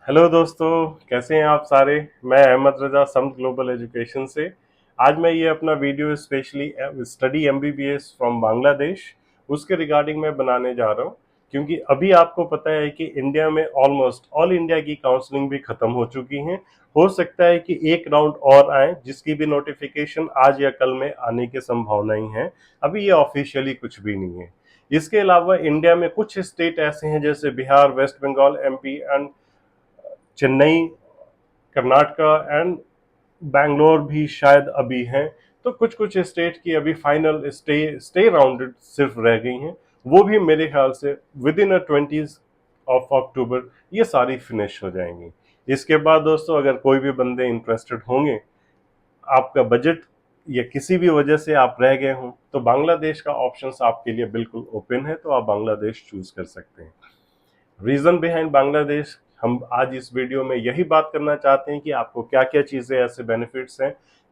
Hello दोस्तों, कैसे हैं आप सारे। मैं अहमद रजा समद ग्लोबल एजुकेशन से। आज मैं ये अपना video specially study MBBS from Bangladesh उसके रिगार्डिंग मैं बनाने जा रहा हूँ, क्योंकि अभी आपको पता है कि इंडिया में ऑलमोस्ट ऑल इंडिया की काउंसलिंग भी खत्म हो चुकी हैं। हो सकता है कि एक राउंड और आए, जिसकी भी नोटिफिकेशन आज या कल में आने की संभावनाएं हैं। अभी ये ऑफिशियली कुछ भी नहीं है। इसके अलावा इंडिया में कुछ स्टेट ऐसे हैं जैसे Bihar, west Bengal, MP and Chennai, Karnataka and Bangalore भी शायद अभी हैं। तो कुछ कुछ स्टेट की अभी फाइनल स्टे राउंडेड सिर्फ रह गई हैं। वो भी मेरे ख्याल से विद इन 20 ऑफ अक्टूबर ये सारी फिनिश हो जाएंगी। इसके बाद दोस्तों, अगर कोई भी बंदे इंटरेस्टेड होंगे, आपका बजट या किसी भी वजह से आप रह गए हों, तो बांग्लादेश का ऑप्शंस आपके लिए बिल्कुल ओपन है, तो आप बांग्लादेश चूज कर सकते हैं। रीजन बिहाइंड बांग्लादेश, हम आज इस वीडियो में यही बात करना चाहते हैं कि आपको क्या क्या चीजें ऐसे बेनिफिट्स हैं,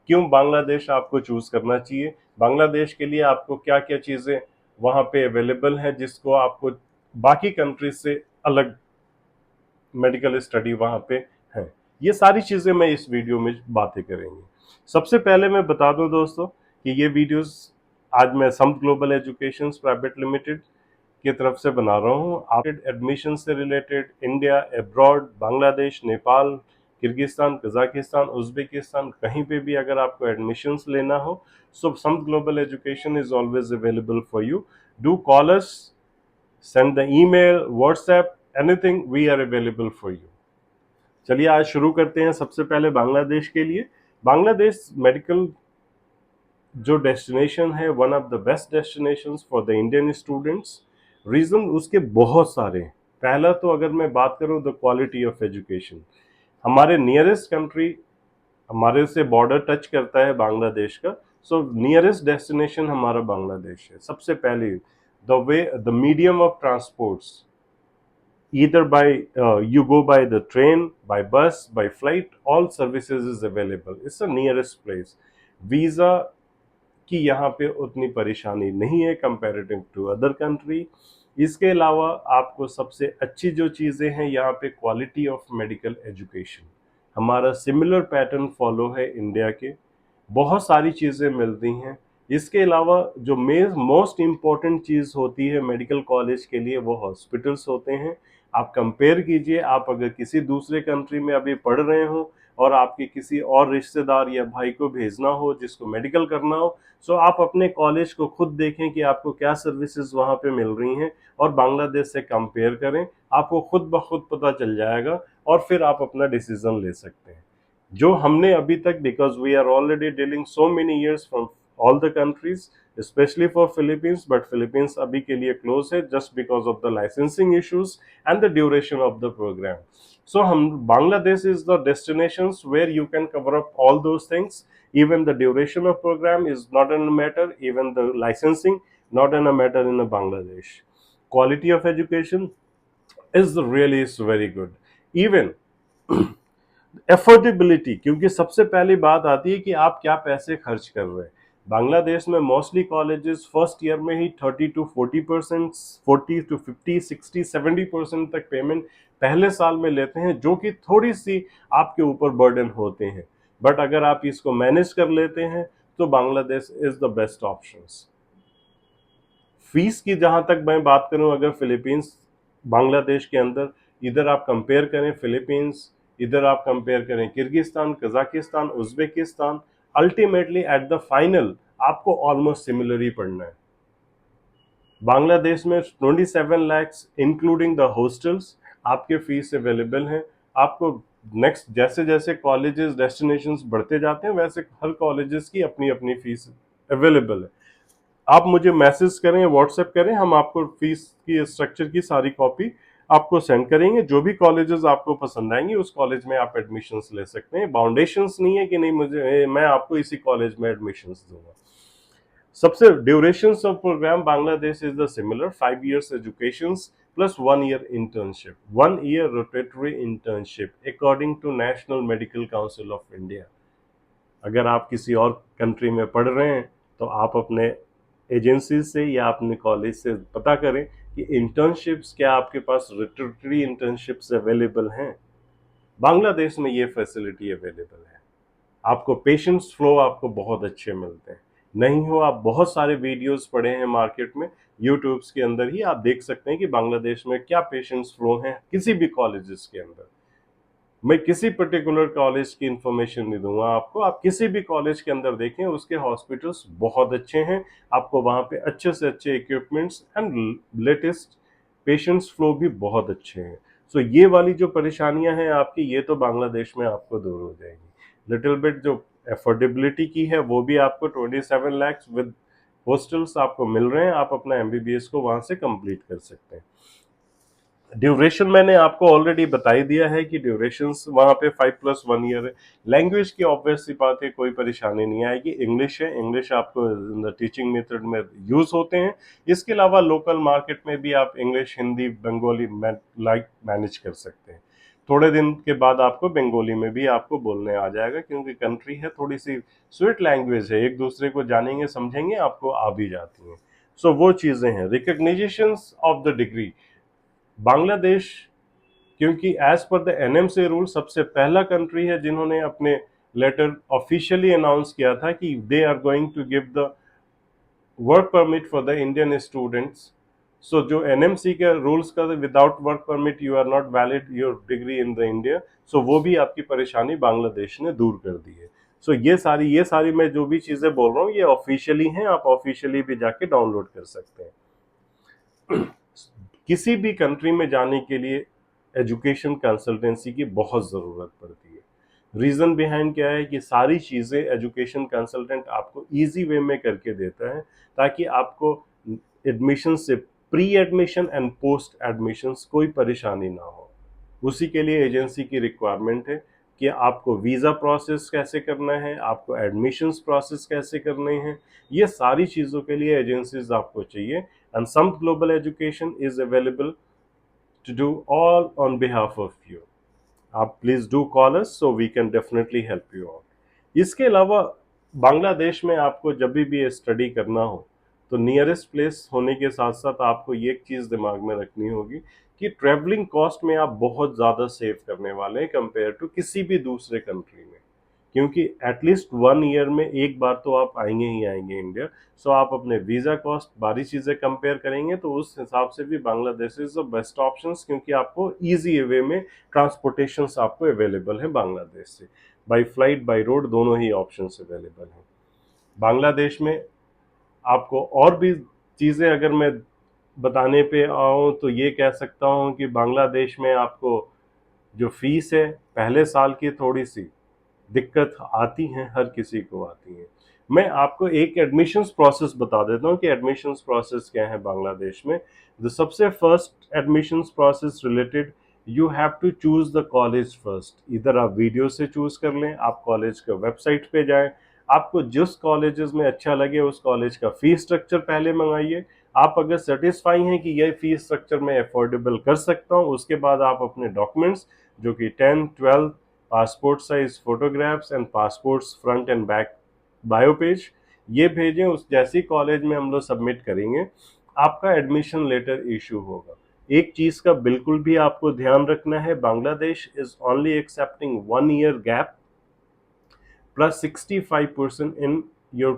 क्यों बांग्लादेश आपको चूज करना चाहिए, बांग्लादेश के लिए आपको क्या क्या चीजें वहां पे अवेलेबल हैं जिसको आपको बाकी कंट्रीज से अलग मेडिकल स्टडी वहां पे है। ये सारी चीजें मैं इस वीडियो में बातें करेंगे। सबसे पहले मैं बता दूं दोस्तों कि ये वीडियोस आज मैं Samad global education private limited की तरफ से बना रहा हूँ। आप एडमिशन से related India, abroad, Bangladesh, Nepal, Kyrgyzstan, Kazakhstan, Uzbekistan, कहीं पे भी अगर आपको एडमिशन्स लेना हो, so Samad global education is always available for you. Do call us, send the email, WhatsApp, anything, we are available for you. चलिए आज शुरू करते हैं। सबसे पहले बांग्लादेश के लिए, बांग्लादेश मेडिकल जो डेस्टिनेशन है, one of the best destinations for the Indian students. Reason उसके बहुत सारे हैं। पहला तो अगर मैं बात करूं द क्वालिटी ऑफ एजुकेशन, हमारे नियरेस्ट कंट्री, हमारे से बॉर्डर टच करता है बांग्लादेश का। सो नियरेस्ट डेस्टिनेशन हमारा बांग्लादेश है। सबसे पहले the medium of transports, either you go by the train, by bus, by flight, all services is available. It's the nearest place. Visa की यहाँ पे उतनी परेशानी नहीं है कंपैरेटिव टू अदर कंट्री। इसके अलावा आपको सबसे अच्छी जो चीज़ें हैं यहाँ पे, क्वालिटी ऑफ मेडिकल एजुकेशन हमारा सिमिलर पैटर्न फॉलो है इंडिया के। बहुत सारी चीज़ें मिलती हैं। इसके अलावा जो मोस्ट इम्पॉर्टेंट चीज़ होती है मेडिकल कॉलेज के लिए, वो हॉस्पिटल्स होते हैं। आप कंपेयर कीजिए, आप अगर किसी दूसरे कंट्री में अभी पढ़ रहे हो और आपके किसी और रिश्तेदार या भाई को भेजना हो जिसको मेडिकल करना हो, सो आप अपने कॉलेज को खुद देखें कि आपको क्या सर्विसेज वहाँ पे मिल रही हैं और बांग्लादेश से कंपेयर करें। आपको खुद ब खुद पता चल जाएगा और फिर आप अपना डिसीजन ले सकते हैं। जो हमने अभी तक, because we are already dealing so many years from all the countries, specially for Philippines, but Philippines अभी के लिए क्लोज है just because of the licensing issues and the duration of the program. So Bangladesh is the destinations where you can cover up all those things. Even the duration of program is not a matter. Even the licensing not a matter in Bangladesh. Quality of education is very good. Even affordability, क्योंकि सबसे पहली बात आती है कि आप क्या पैसे खर्च कर रहे हैं। बांग्लादेश में मोस्टली कॉलेजेस फर्स्ट ईयर में ही 30 to 40%, 40 to 50, 60, 70% तक पेमेंट पहले साल में लेते हैं, जो कि थोड़ी सी आपके ऊपर बर्डन होते हैं। बट अगर आप इसको मैनेज कर लेते हैं तो Bangladesh is the best options. Fees की जहां तक मैं बात करूं, अगर फिलीपींस बांग्लादेश के अंदर, इधर आप कंपेयर करें फिलीपींस, इधर आप कंपेयर करें Kyrgyzstan, Kazakhstan, Uzbekistan, ultimately at the final आपको ऑलमोस्ट सिमिलर ही पड़ना है। बांग्लादेश में 27 lakhs इंक्लूडिंग द हॉस्टल्स आपके फीस अवेलेबल हैं। आपको नेक्स्ट जैसे जैसे कॉलेजेस डेस्टिनेशंस बढ़ते जाते हैं, वैसे हर कॉलेजेस की अपनी अपनी फीस अवेलेबल है। आप मुझे मैसेज करें, व्हाट्सएप करें, हम आपको फीस की स्ट्रक्चर की सारी कॉपी आपको सेंड करेंगे। जो भी कॉलेजेस आपको पसंद आएंगे उस कॉलेज में आप एडमिशन्स ले सकते हैं। बाउंडेशंस नहीं है कि नहीं मुझे, मैं आपको इसी कॉलेज में एडमिशन्स दूंगा। सबसे durations of program Bangladesh is the similar 5 years education plus 1 year internship, 1 year rotatory internship according to national medical council of India. अगर आप किसी और कंट्री में पढ़ रहे हैं तो आप अपने एजेंसी से या अपने कॉलेज से पता करें कि इंटर्नशिप्स क्या आपके पास रोटेटरी इंटर्नशिप्स अवेलेबल हैं। बांग्लादेश में ये फैसिलिटी अवेलेबल है। आपको पेशेंट्स फ्लो आपको बहुत अच्छे मिलते हैं। नहीं हो आप बहुत सारे वीडियोस पड़े हैं मार्केट में, यूट्यूब्स के अंदर ही आप देख सकते हैं कि बांग्लादेश में क्या पेशेंट्स फ्लो हैं किसी भी कॉलेजेस के अंदर। मैं किसी पर्टिकुलर कॉलेज की इंफॉर्मेशन नहीं दूंगा आपको, आप किसी भी कॉलेज के अंदर देखें उसके हॉस्पिटल्स बहुत अच्छे हैं, आपको वहां पे अच्छे से अच्छे equipments and latest patients flow भी बहुत अच्छे हैं। सो ये वाली जो परेशानियां हैं आपकी, ये तो बांग्लादेश में आपको दूर हो जाएगी। लिटिल बिट जो एफोर्डेबिलिटी की है वो भी आपको 27 लाख विद हॉस्टल्स आपको मिल रहे हैं, आप अपना एमबीबीएस को वहां से कंप्लीट कर सकते हैं। ड्यूरेशन मैंने आपको ऑलरेडी बता ही दिया है कि ड्यूरेशंस वहाँ पे 5+1 ईयर है। लैंग्वेज की ऑब्वियस सी बात है, कोई परेशानी नहीं आएगी। इंग्लिश है, इंग्लिश आपको टीचिंग मेथड में यूज होते हैं। इसके अलावा लोकल मार्केट में भी आप इंग्लिश, हिंदी, बंगाली मैनेज कर सकते हैं। थोड़े दिन के बाद आपको बंगाली में भी आपको बोलने आ जाएगा, क्योंकि कंट्री है थोड़ी सी स्वीट लैंग्वेज है, एक दूसरे को जानेंगे समझेंगे आपको आ भी जाती हैं। सो वो चीज़ें हैं। Recognition of the degree, Bangladesh क्योंकि as per the NMC rule सबसे पहला कंट्री है जिन्होंने अपने लेटर ऑफिशियली अनाउंस किया था कि they are going to give the work permit for the Indian students. So जो एनएमसी के रूल्स का without work permit you are not valid your degree in the India, so वो भी आपकी परेशानी बांग्लादेश ने दूर कर दी है। सो ये सारी मैं जो भी चीजें बोल रहा हूँ ये ऑफिशियली हैं, आप ऑफिशियली भी जाके डाउनलोड कर सकते हैं। किसी भी कंट्री में जाने के लिए एजुकेशन कंसल्टेंसी की बहुत ज़रूरत पड़ती है। रीज़न बिहाइंड क्या है कि सारी चीज़ें एजुकेशन कंसल्टेंट आपको इजी वे में करके देता है, ताकि आपको एडमिशन से pre admission and post admissions कोई परेशानी ना हो। उसी के लिए एजेंसी की रिक्वायरमेंट है कि आपको वीज़ा प्रोसेस कैसे करना है, आपको एडमिशंस प्रोसेस कैसे करने हैं, ये सारी चीज़ों के लिए एजेंसीज आपको चाहिए। And Samad global education is available to do all on behalf of you. आप please do call us so we can definitely help you out. इसके अलावा बांग्लादेश में आपको जब भी ये स्टडी करना हो तो नियरेस्ट प्लेस होने के साथ साथ आपको ये एक चीज़ दिमाग में रखनी होगी कि ट्रैवलिंग कॉस्ट में आप बहुत ज़्यादा सेव करने वाले हैं कंपेयर टू किसी भी दूसरे कंट्री में, क्योंकि एटलीस्ट 1 ईयर में एक बार तो आप आएंगे ही आएंगे इंडिया। सो आप अपने वीज़ा कॉस्ट बारी चीज़ें कंपेयर करेंगे तो उस हिसाब से भी Bangladesh is the best options, क्योंकि आपको इजी वे में ट्रांसपोर्टेशंस आपको अवेलेबल है बांग्लादेश से, बाय फ्लाइट बाय रोड दोनों ही ऑप्शंस अवेलेबल हैं बांग्लादेश में। आपको और भी चीज़ें अगर मैं बताने पे आऊँ तो ये कह सकता हूँ कि बांग्लादेश में आपको जो फीस है पहले साल की थोड़ी सी दिक्कत आती हैं, हर किसी को आती हैं। मैं आपको एक एडमिशंस प्रोसेस बता देता हूँ कि एडमिशंस प्रोसेस क्या है बांग्लादेश में। जो सबसे first admissions process related, you have to choose the college first. इधर आप वीडियो से चूज कर लें, आप कॉलेज के वेबसाइट पे जाएं, आपको जिस कॉलेजेस में अच्छा लगे उस कॉलेज का फीस स्ट्रक्चर पहले मंगाइए। आप अगर सेटिस्फाई हैं कि यह फीस स्ट्रक्चर मैं अफोर्डेबल कर सकता हूँ, उसके बाद आप अपने डॉक्यूमेंट्स जो कि 10th 12th passport size photographs and passports front end back bio page ये भेजें। उस जैसी कॉलेज में हम लोग सबमिट करेंगे आपका एडमिशन लेटर इशू होगा। एक चीज का बिल्कुल भी आपको ध्यान रखना है, Bangladesh is only accepting 1 year gap plus 65% in your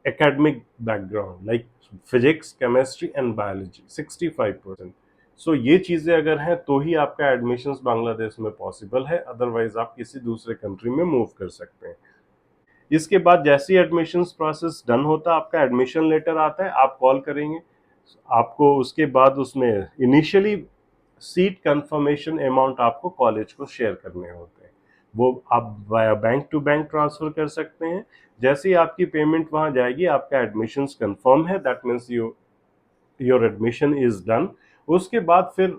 academic background like physics, chemistry and biology 65%। सो ये चीज़ें अगर हैं तो ही आपका एडमिशंस बांग्लादेश में पॉसिबल है, अदरवाइज आप किसी दूसरे कंट्री में मूव कर सकते हैं। इसके बाद जैसे ही एडमिशंस प्रोसेस डन होता है, आपका एडमिशन लेटर आता है, आप कॉल करेंगे, आपको उसके बाद उसमें इनिशियली सीट कंफर्मेशन अमाउंट आपको कॉलेज को शेयर करने होते हैं, वो आप via bank to bank transfer कर सकते हैं। जैसे ही आपकी पेमेंट वहां जाएगी, आपका एडमिशंस कंफर्म है, that means your admission is done. उसके बाद फिर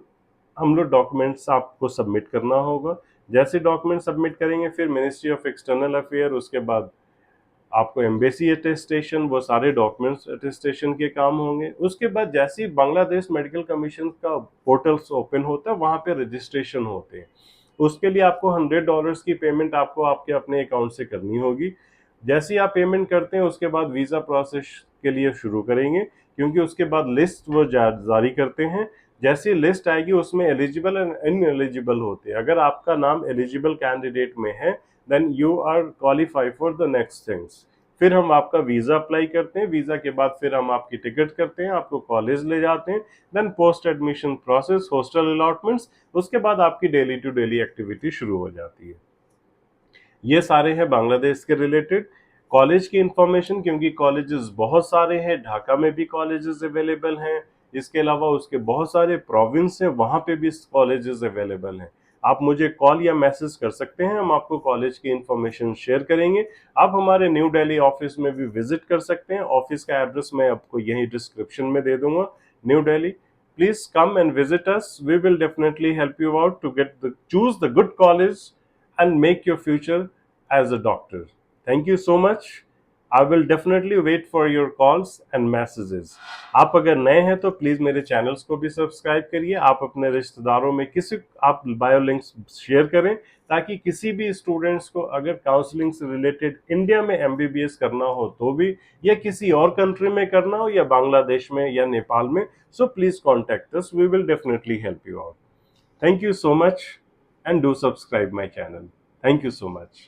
हम लोग डॉक्यूमेंट्स आपको सबमिट करना होगा। जैसे डॉक्यूमेंट सबमिट करेंगे फिर मिनिस्ट्री ऑफ एक्सटर्नल अफेयर, उसके बाद आपको एम्बेसी अटेस्टेशन, वो सारे डॉक्यूमेंट्स अटेस्टेशन के काम होंगे। उसके बाद जैसे ही बांग्लादेश मेडिकल कमीशन का पोर्टल्स ओपन होता है वहाँ पे रजिस्ट्रेशन होते हैं। उसके लिए आपको $100 की पेमेंट आपको आपके अपने अकाउंट से करनी होगी। जैसे ही आप पेमेंट करते हैं उसके बाद वीज़ा प्रोसेस के लिए शुरू करेंगे, क्योंकि उसके बाद लिस्ट वो जारी करते हैं जैसी लिस्ट आएगी उसमें एलिजिबल एंड इनएलिजिबल होते हैं। अगर आपका नाम एलिजिबल कैंडिडेट में है then you are qualify for the next things. फिर हम आपका वीजा अप्लाई करते हैं, वीजा के बाद फिर हम आपकी टिकट करते हैं, आपको कॉलेज ले जाते हैं, then post admission process, hostel allotments, उसके बाद आपकी डेली टू डेली एक्टिविटी शुरू हो जाती है। ये सारे हैं बांग्लादेश के रिलेटेड। कॉलेज की इंफॉर्मेशन, क्योंकि कॉलेजेस बहुत सारे हैं, ढाका में भी कॉलेजेस अवेलेबल हैं, इसके अलावा उसके बहुत सारे प्रोविंस हैं, वहाँ पे भी कॉलेजेस अवेलेबल हैं। आप मुझे कॉल या मैसेज कर सकते हैं, हम आपको कॉलेज की इंफॉर्मेशन शेयर करेंगे। आप हमारे न्यू दिल्ली ऑफिस में भी विजिट कर सकते हैं, ऑफिस का एड्रेस मैं आपको यही डिस्क्रिप्शन में दे दूंगा, new Delhi. Please come and visit us, we will definitely help you out to get the choose the good college and make your future as a doctor. Thank you so much. I will definitely wait for your calls and messages. आप अगर नए हैं तो please मेरे channels को भी subscribe करिए। आप अपने रिश्तेदारों में किसी आप बायो लिंक्स शेयर करें, ताकि किसी भी स्टूडेंट्स को अगर काउंसलिंग से रिलेटेड इंडिया में एमबीबीएस करना हो तो भी, या किसी और कंट्री में करना हो, या बांग्लादेश में या नेपाल में, so please contact us, we will definitely help you out. Thank you so much and do subscribe my channel. Thank you so much.